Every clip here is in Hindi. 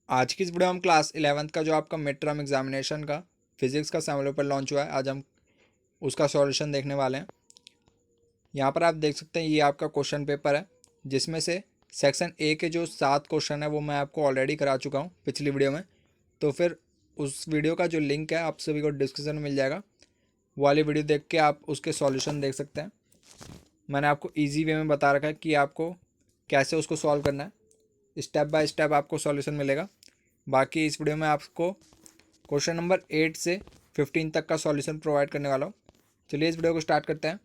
आज की इस वीडियो में हम क्लास 11th का जो आपका मिड टर्म एग्जामिनेशन का फिजिक्स का सैम्पल पेपर लॉन्च हुआ है, आज हम उसका सॉल्यूशन देखने वाले हैं। यहाँ पर आप देख सकते हैं ये आपका क्वेश्चन पेपर है, जिसमें से सेक्शन ए के जो 7 क्वेश्चन है वो मैं आपको ऑलरेडी करा चुका हूँ पिछली वीडियो में। तो फिर उस वीडियो का जो लिंक है आप सभी को डिस्क्रिप्शन में मिल जाएगा। वो वाली वीडियो देख के आप उसके सॉल्यूशन देख सकते हैं। मैंने आपको ईजी वे में बता रखा है कि आपको कैसे उसको सॉल्व करना है, स्टेप बाय स्टेप आपको सॉल्यूशन मिलेगा। बाकी इस वीडियो में आपको क्वेश्चन नंबर 8 से 15 तक का सॉल्यूशन प्रोवाइड करने वाला हूँ। चलिए इस वीडियो को स्टार्ट करते हैं।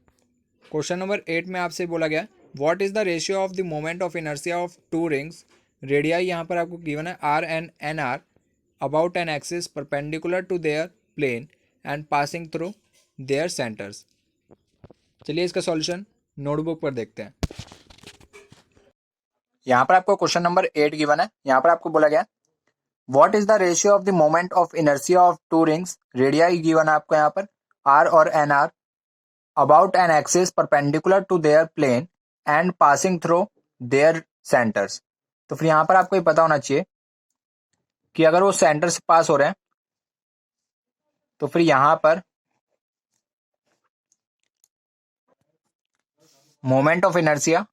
क्वेश्चन नंबर 8 में आपसे बोला गया what is the ratio of the moment of inertia of two rings radii, यहाँ पर आपको गिवन है R and N R about an axis perpendicular to their plane and passing through their centres. चलिए इसका सॉल्यूशन नोटबुक पर देखते हैं। यहाँ पर आपको क्वेश्चन नंबर 8 गिवन है। यहाँ पर आपको बोला गया what is the ratio of the moment of inertia of two rings radii given है आपको यहाँ पर आर और N R about an axis perpendicular to their plane and passing through their centres. तो फिर यहाँ पर आपको ये पता होना चाहिए कि अगर वो सेंटर से पास हो रहे हैं तो फिर यहाँ पर moment of inertia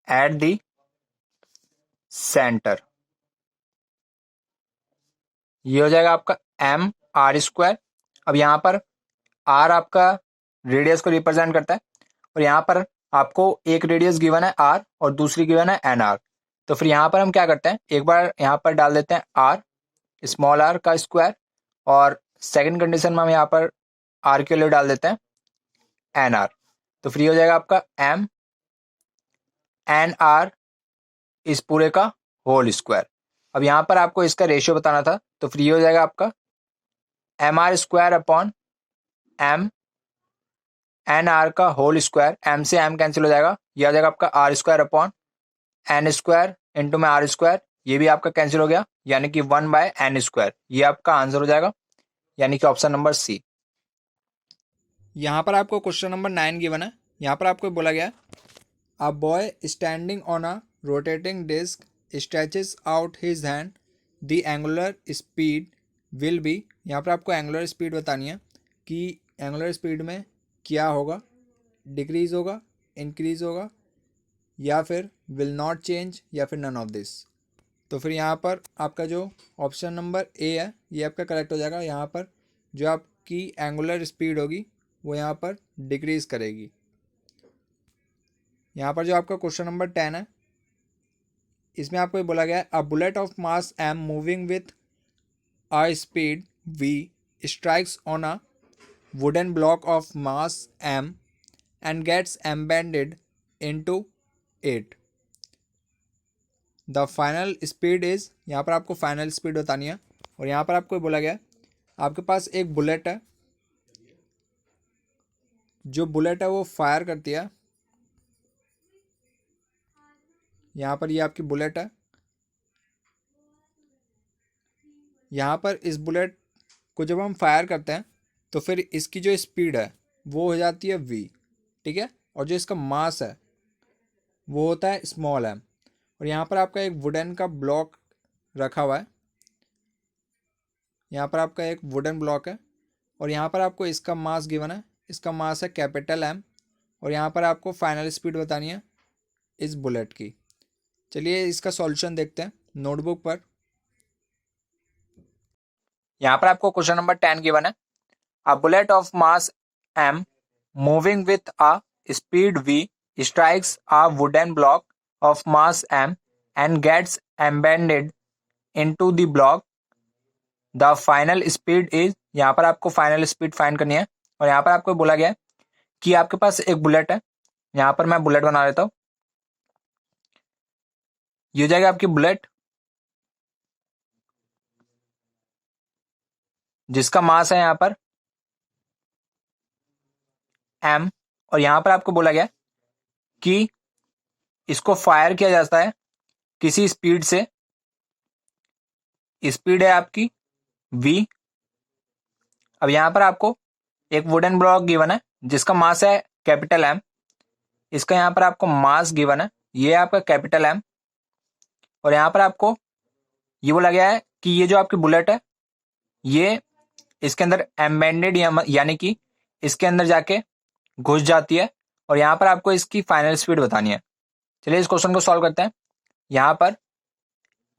at the centre ये हो जाएगा आपका एम आर स्क्वायर। अब यहाँ पर आर आपका रेडियस को रिप्रेजेंट करता है और यहाँ पर आपको एक रेडियस गिवन है आर और दूसरी गिवन है एन आर। तो फिर यहाँ पर हम क्या करते हैं, एक बार यहाँ पर डाल देते हैं आर स्मॉल आर का स्क्वायर और सेकंड कंडीशन में हम यहाँ पर आर के लिए डाल देते हैं एन आर। तो फ्री हो जाएगा आपका एम एन आर इस पूरे का होल स्क्वायर। अब यहाँ पर आपको इसका रेशियो बताना था, तो फ्री हो जाएगा आपका M R square upon M N R का होल स्क्वायर। एम से एम कैंसिल हो जाएगा, यह आ जाएगा आपका R square upon N square into में आर स्क्वायर, ये भी आपका कैंसिल हो गया, यानी कि 1/n स्क्वायर। ये आपका आंसर हो जाएगा, यानी कि ऑप्शन नंबर सी। यहाँ पर आपको क्वेश्चन नंबर 9 गिवन है। यहाँ पर आपको बोला गया a boy standing on a rotating disc stretches out his hand the angular speed will be. यहाँ पर आपको एंगुलर स्पीड बतानी है कि एंगुलर स्पीड में क्या होगा, डिक्रीज होगा, इंक्रीज होगा या फिर विल नॉट चेंज या फिर नन ऑफ दिस। तो फिर यहाँ पर आपका जो ऑप्शन नंबर ए है ये आपका करेक्ट हो जाएगा। यहाँ पर जो आपकी एंगुलर स्पीड होगी वो यहाँ पर डिक्रीज करेगी। यहाँ पर जो आपका क्वेश्चन नंबर 10 है इसमें आपको ये बोला गया है a bullet of mass M moving with a speed V strikes on a wooden block of mass M and gets embedded into it. The final speed is, यहाँ पर आपको फाइनल स्पीड बतानी है। और यहाँ पर आपको बोला गया आपके पास एक बुलेट है, जो बुलेट है वो फायर करती है। यहाँ पर ये आपकी बुलेट है। यहाँ पर इस बुलेट को जब हम फायर करते हैं तो फिर इसकी जो स्पीड है वो हो जाती है v, ठीक है। और जो इसका मास है वो होता है स्मॉल m। और यहाँ पर आपका एक वुडन का ब्लॉक रखा हुआ है, यहाँ पर आपका एक वुडन ब्लॉक है और यहाँ पर आपको इसका मास गिवन है, इसका मास है कैपिटल M। और यहाँ पर आपको फाइनल स्पीड बतानी है इस बुलेट की। चलिए इसका सॉल्यूशन देखते हैं नोटबुक पर। यहाँ पर आपको क्वेश्चन नंबर 10 गिवन है a bullet of mass m moving with a speed v strikes a wooden block of mass m and gets embedded into the block. The final speed is, यहाँ पर आपको फाइनल स्पीड फाइंड करनी है। और यहाँ पर आपको बोला गया है कि आपके पास एक बुलेट है, यहाँ पर मैं बुलेट बना देता हूँ। ये हो जाएगा आपकी बुलेट जिसका मास है यहाँ पर m। और यहाँ पर आपको बोला गया कि इसको फायर किया जाता है किसी स्पीड से, स्पीड है आपकी v। अब यहाँ पर आपको एक वुडन ब्लॉक गिवन है जिसका मास है कैपिटल एम, इसका यहाँ पर आपको मास गिवन है, ये है आपका कैपिटल एम, और यहाँ पर आपको ये बोला गया है कि ये जो आपकी बुलेट है ये इसके अंदर एम्बेडेड यानी कि इसके अंदर जाके घुस जाती है, और यहाँ पर आपको इसकी फाइनल स्पीड बतानी है। चलिए इस क्वेश्चन को सॉल्व करते हैं। यहाँ पर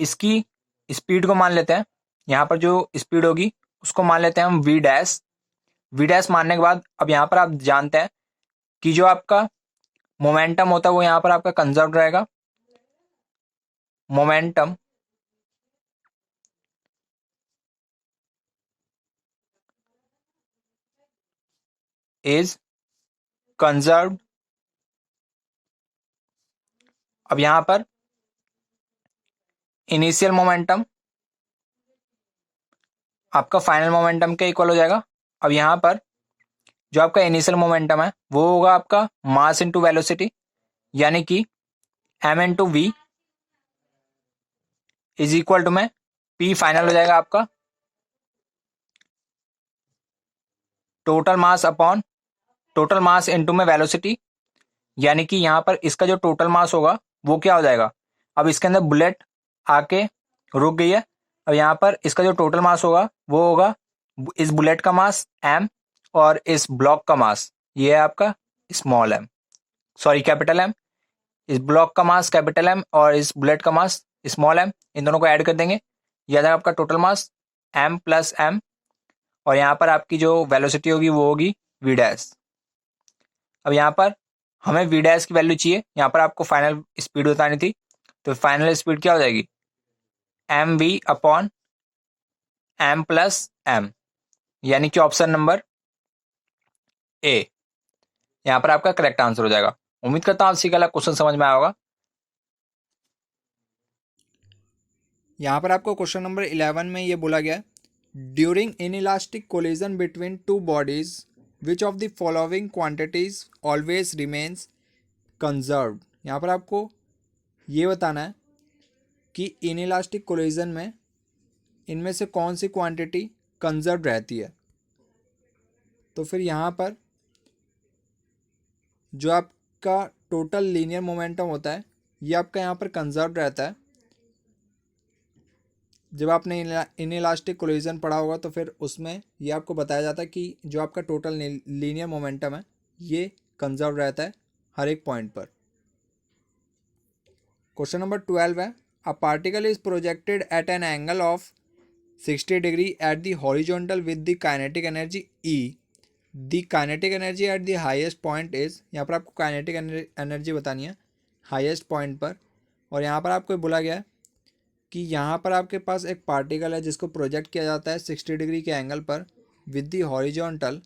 इसकी स्पीड को मान लेते हैं, यहाँ पर जो स्पीड होगी उसको मान लेते हैं हम वी डैश। वी डैश मानने के बाद अब यहाँ पर आप जानते हैं कि जो आपका मोमेंटम होता है वो यहाँ पर आपका कंजर्व रहेगा। Momentum is conserved. अब यहाँ पर इनिशियल मोमेंटम आपका फाइनल मोमेंटम के इक्वल हो जाएगा। अब यहाँ पर जो आपका इनिशियल मोमेंटम है वो होगा आपका मास इनटू वेलोसिटी, यानी कि M into V is equal to में पी फाइनल हो जाएगा आपका total mass upon total mass into में वेलोसिटी, यानी कि यहाँ पर इसका जो टोटल मास होगा वो क्या हो जाएगा। अब इसके अंदर बुलेट आके रुक गई है, अब यहाँ पर इसका जो टोटल मास होगा वो होगा इस बुलेट का मास एम और इस ब्लॉक का मास ये है आपका small M, sorry capital M. इस ब्लॉक का मास कैपिटल एम और इस बुलेट का मास स्मॉल एम, इन दोनों को ऐड कर देंगे, यह आ जाएगा आपका total mass M plus M, और यहाँ पर आपकी जो वेलोसिटी होगी वो होगी वी डैश। अब यहाँ पर हमें वी डैश की वैल्यू चाहिए, यहाँ पर आपको फाइनल स्पीड बतानी थी, तो फाइनल स्पीड क्या हो जाएगी M V upon M plus M, यानी कि ऑप्शन नंबर ए यहाँ पर आपका करेक्ट आंसर हो जाएगा। उम्मीद करता हूँ आपसी का क्वेश्चन समझ में आया होगा। यहाँ पर आपको क्वेश्चन नंबर 11 में ये बोला गया during inelastic collision between two bodies which of the following quantities always remains conserved. यहाँ पर आपको ये बताना है कि इनइलास्टिक कोलिजन में इनमें से कौन सी क्वांटिटी कंजर्व रहती है। तो फिर यहाँ पर जो आपका टोटल लीनियर मोमेंटम होता है ये आपका यहाँ पर कंजर्व रहता है। जब आपने इनइलास्टिक कोलिजन पढ़ा होगा तो फिर उसमें ये आपको बताया जाता है कि जो आपका टोटल लीनियर मोमेंटम है ये कंजर्व रहता है हर एक पॉइंट पर। क्वेश्चन नंबर 12 है अ particle is projected at an angle of 60 degree at the horizontal with the kinetic energy E. The kinetic energy at the highest point is, यहाँ पर आपको काइनेटिक एनर्जी बतानी है हाईएस्ट पॉइंट पर। और यहाँ पर आपको बोला गया है कि यहाँ पर आपके पास एक पार्टिकल है जिसको प्रोजेक्ट किया जाता है 60 डिग्री के एंगल पर विद द हॉरिजॉन्टल,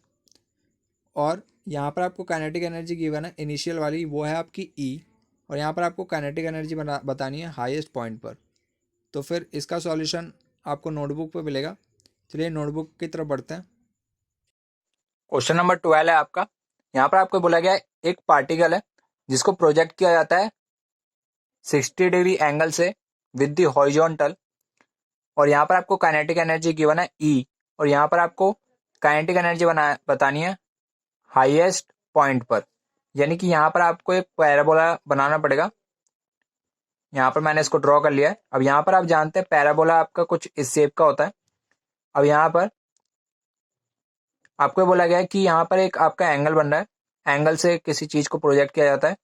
और यहाँ पर आपको काइनेटिक एनर्जी गिवन है इनिशियल वाली वो है आपकी ई, और यहाँ पर आपको काइनेटिक एनर्जी बतानी है हाईएस्ट पॉइंट पर। तो फिर इसका सॉल्यूशन आपको नोटबुक पे मिलेगा। चलिए नोटबुक की तरफ बढ़ते हैं। क्वेश्चन नंबर 12 है आपका, यहाँ पर आपको बोला गया है एक पार्टिकल है जिसको प्रोजेक्ट किया जाता है 60 डिग्री एंगल से विद द हॉरिजॉन्टल, और यहाँ पर आपको काइनेटिक एनर्जी गिवन है ई, और यहाँ पर आपको काइनेटिक एनर्जी बतानी है हाईएस्ट पॉइंट पर, यानी कि यहाँ पर आपको एक पैराबोला बनाना पड़ेगा। यहाँ पर मैंने इसको ड्रॉ कर लिया है। अब यहाँ पर आप जानते हैं पैराबोला आपका कुछ इस शेप का होता है। अब यहाँ पर आपको बोला गया है कि यहाँ पर एक आपका एंगल बन रहा है, एंगल से किसी चीज को प्रोजेक्ट किया जाता है,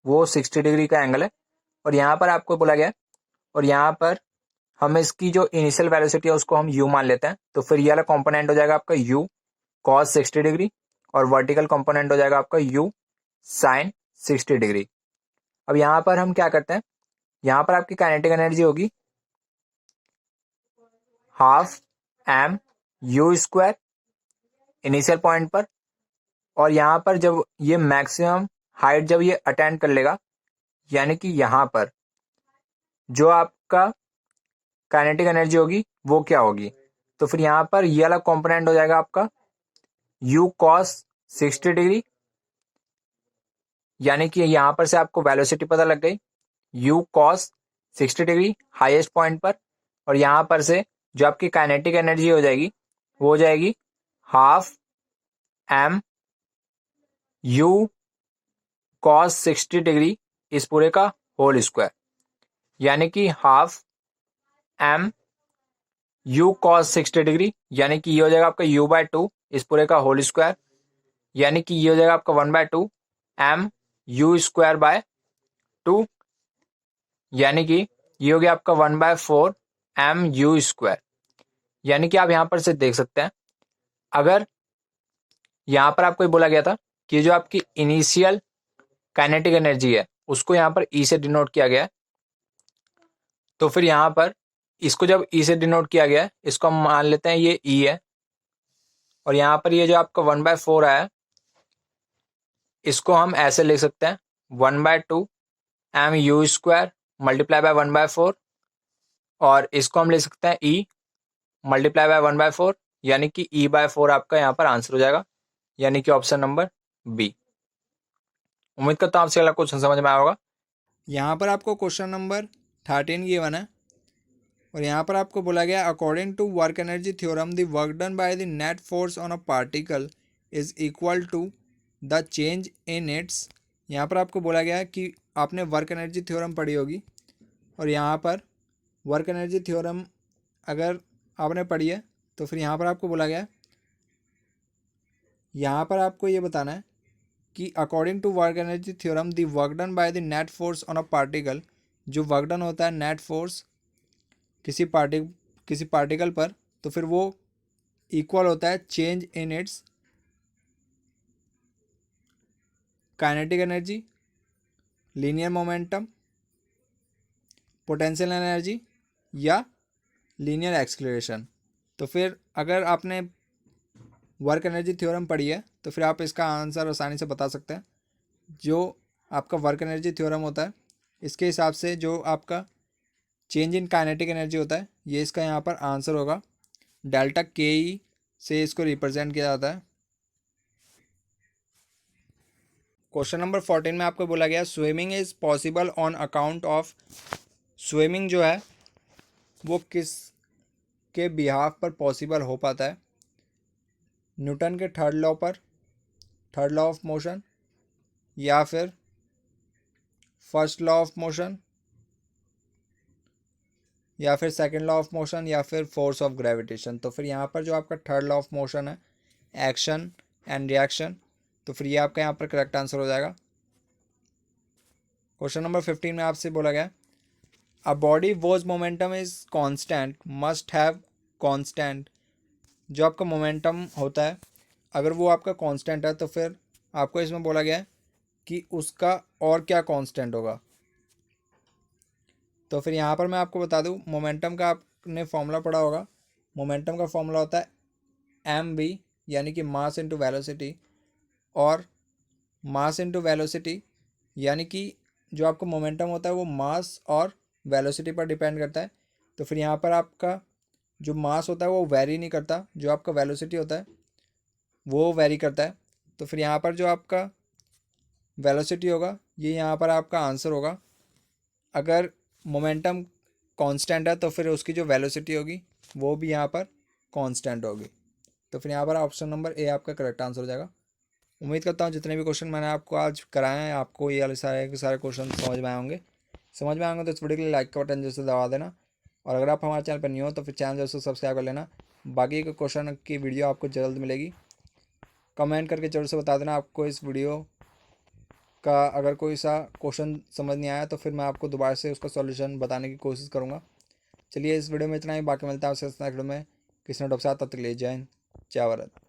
वो 60 डिग्री का एंगल है, और यहाँ पर आपको बोला गया है, और यहाँ पर हम इसकी जो इनिशियल वेलोसिटी है उसको हम u मान लेते हैं। तो फिर ये वाला कॉम्पोनेंट हो जाएगा आपका u cos 60 डिग्री, और वर्टिकल कॉम्पोनेंट हो जाएगा आपका u sin 60 डिग्री। अब यहाँ पर हम क्या करते हैं, यहाँ पर आपकी काइनेटिक एनर्जी होगी half M U square initial point पर, और यहाँ पर जब ये मैक्सिमम हाइट जब ये अटेंड कर लेगा, यानी कि यहाँ पर जो आपका काइनेटिक एनर्जी होगी वो क्या होगी, तो फिर यहाँ पर ये वाला कॉम्पोनेंट हो जाएगा आपका u cos 60 डिग्री, यानी कि यहाँ पर से आपको वेलोसिटी पता लग गई u cos 60 degree highest point पर, और यहाँ पर से जो आपकी काइनेटिक एनर्जी हो जाएगी वो हो जाएगी half M U cos 60 degree इस पूरे का होल स्क्वायर, यानी कि half M U cos 60 degree, यानी कि ये हो जाएगा आपका u/2 इस पूरे का होल स्क्वायर, यानी कि ये हो जाएगा आपका 1/2 एम यू स्क्वायर बाय 2, यानी कि ये हो गया आपका 1/4 एम यू स्क्वायर। यानी कि आप यहां पर से देख सकते हैं, अगर यहां पर आपको बोला गया था कि जो आपकी इनिशियल काइनेटिक एनर्जी है उसको यहां पर ई से डिनोट किया गया है, तो फिर यहां पर इसको जब ई से डिनोट किया गया है, इसको हम मान लेते हैं ये ई है, और यहां पर ये जो आपका 1/4 आया, इसको हम ऐसे लिख सकते हैं 1/2 M U square multiply by 1/4, और इसको हम ले सकते हैं ई मल्टीप्लाई बाय 1/4, यानी कि e/4 आपका यहाँ पर आंसर हो जाएगा, यानी कि ऑप्शन नंबर बी। उम्मीद करता हूँ आपसे अगला क्वेश्चन समझ में आया होगा। यहाँ पर आपको क्वेश्चन नंबर 13 गिवन है, और यहाँ पर आपको बोला गया according to work energy theorem the work done by the net force on a particle is equal to the change in its. यहाँ पर आपको बोला गया है कि आपने वर्क एनर्जी थ्योरम पढ़ी होगी, और यहाँ पर वर्क एनर्जी थ्योरम अगर आपने पढ़ी है तो फिर यहाँ पर आपको बोला गया है, यहाँ पर आपको ये बताना है कि according to work energy theorem the work done by the net force on a particle, जो वर्क डन होता है नेट फोर्स किसी पार्टिकल पर, तो फिर वो इक्वल होता है change in it's kinetic energy, linear momentum, potential energy या लीनियर एक्सीलरेशन। तो फिर अगर आपने वर्क एनर्जी थ्योरम पढ़ी है तो फिर आप इसका आंसर आसानी से बता सकते हैं। जो आपका वर्क एनर्जी थ्योरम होता है इसके हिसाब से जो आपका चेंज इन काइनेटिक एनर्जी होता है, ये इसका यहाँ पर आंसर होगा। डेल्टा के ई से इसको रिप्रेजेंट किया जाता है। क्वेश्चन नंबर 14 में आपको बोला गया swimming is possible on account of, swimming जो है वो किस के बिहाफ पर पॉसिबल हो पाता है, न्यूटन के थर्ड लॉ पर, थर्ड लॉ ऑफ मोशन, या फिर फर्स्ट लॉ ऑफ मोशन, या फिर सेकंड लॉ ऑफ मोशन, या फिर फोर्स ऑफ ग्रेविटेशन। तो फिर यहाँ पर जो आपका थर्ड लॉ ऑफ मोशन है, एक्शन एंड रिएक्शन, तो फिर ये आपका यहाँ पर करेक्ट आंसर हो जाएगा। क्वेश्चन नंबर 15 में आपसे बोला गया a body whose momentum is constant must have constant, जो आपका मोमेंटम होता है अगर वो आपका कांस्टेंट है तो फिर आपको इसमें बोला गया है कि उसका और क्या कांस्टेंट होगा। तो फिर यहाँ पर मैं आपको बता दूँ, मोमेंटम का आपने फॉर्मूला पढ़ा होगा। मोमेंटम का फॉर्मूला होता है mv, यानी कि मास इनटू वेलोसिटी, और मास इनटू वेलोसिटी यानी कि जो आपका मोमेंटम होता है वो मास और वेलोसिटी पर डिपेंड करता है। तो फिर यहाँ पर आपका जो मास होता है वो वेरी नहीं करता, जो आपका वेलोसिटी होता है वो वेरी करता है। तो फिर यहाँ पर जो आपका वेलोसिटी होगा ये यहाँ पर आपका आंसर होगा। अगर मोमेंटम कांस्टेंट है तो फिर उसकी जो वेलोसिटी होगी वो भी यहाँ पर कांस्टेंट होगी। तो फिर यहाँ पर ऑप्शन नंबर ए आपका करेक्ट आंसर हो जाएगा। उम्मीद करता हूँ जितने भी क्वेश्चन मैंने आपको आज कराए हैं आपको ये वाले सारे के सारे क्वेश्चन समझ में आएंगे। तो इस वीडियो के लिए लाइक का बटन जैसे दबा देना, और अगर आप हमारे चैनल पर नहीं हो तो फिर चैनल जैसे सब्सक्राइब कर लेना। बाकी के क्वेश्चन की वीडियो आपको जल्द मिलेगी। कमेंट करके जरूर से बता देना आपको इस वीडियो का अगर कोई सा क्वेश्चन समझ नहीं आया तो फिर मैं आपको दोबारा से उसका सॉल्यूशन बताने की कोशिश करूँगा। चलिए इस वीडियो में इतना ही, बाकी मिलता है आपसे नेक्स्ट वीडियो में किसी ने डॉक्टर साथ। तब तक ले जय हिंद, जय भारत।